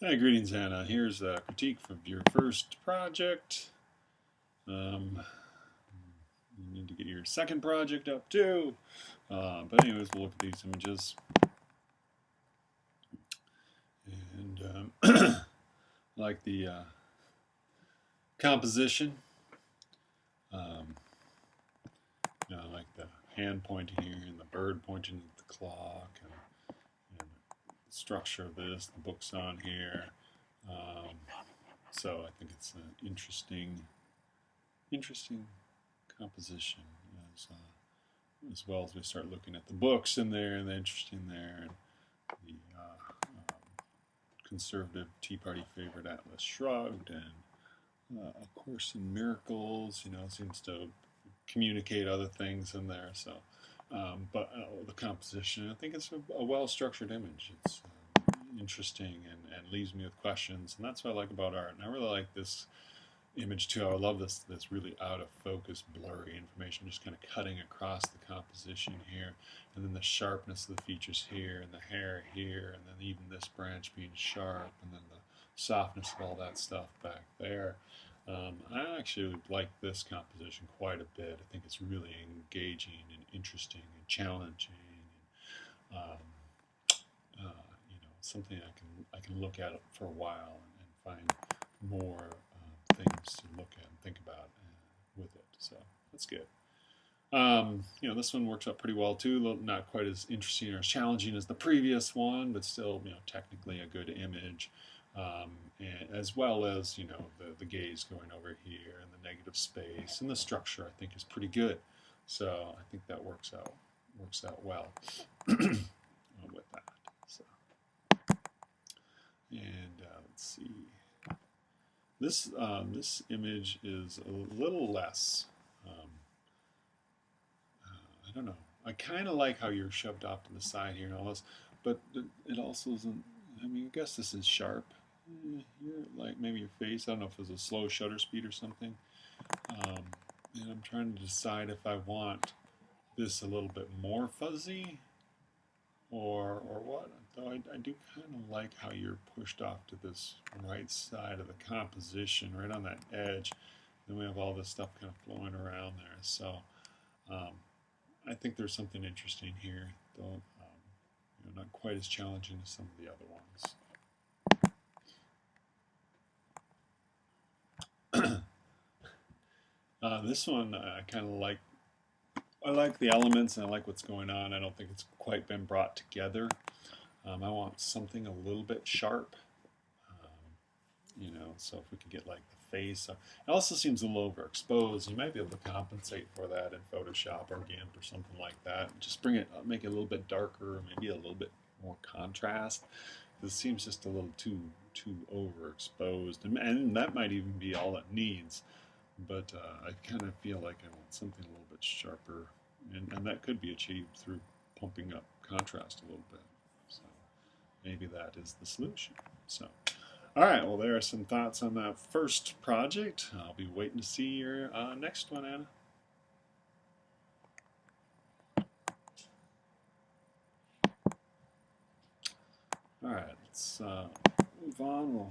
Hi, greetings, Anna. Here's a critique of your first project. You need to get your second project up too. But anyways, we'll look at these images. And like the composition. Um, I like the hand pointing here and the bird pointing at the clock and the structure of this, the book's on here. So I think it's an interesting composition as well as we start looking at the books in there and the interest in there and the conservative Tea Party favorite Atlas Shrugged and A Course in Miracles, seems to communicate other things in there. So, but the composition, I think it's a well-structured image. It's interesting and leaves me with questions, and that's what I like about art. And I really like this image too. I love this really out of focus, blurry information just kind of cutting across the composition here, and then the sharpness of the features here, and the hair here, and then even this branch being sharp, and then the softness of all that stuff back there. I actually like this composition quite a bit. I think it's really engaging and interesting and challenging, and something I can look at for a while and find more things to look at and think about with it. So that's good. This one works out pretty well too. Not quite as interesting or as challenging as the previous one, but still, technically a good image. And as well as the gaze going over here and the negative space and the structure, I think is pretty good. So I think that works out well with that. So and let's see. This image is a little less. I don't know. I kind of like how you're shoved off to the side here and all this, but it also isn't. I mean, I guess this is sharp. You're like maybe your face. I don't know if it's a slow shutter speed or something. And I'm trying to decide if I want this a little bit more fuzzy or what. Though I do kind of like how you're pushed off to this right side of the composition, right on that edge. Then we have all this stuff kind of flowing around there. So I think there's something interesting here, though not quite as challenging as some of the other ones. This one I kind of like. I like the elements and I like what's going on. I don't think it's quite been brought together. I want something a little bit sharp. So if we could get like the face, it also seems a little overexposed. You might be able to compensate for that in Photoshop or GIMP or something like that. Just make it a little bit darker, maybe a little bit more contrast. This seems just a little too overexposed, and that might even be all it needs. But I kind of feel like I want something a little bit sharper, and that could be achieved through pumping up contrast a little bit. So maybe that is the solution. So. All right, well, there are some thoughts on that first project. I'll be waiting to see your next one, Anna. All right, let's move on. We'll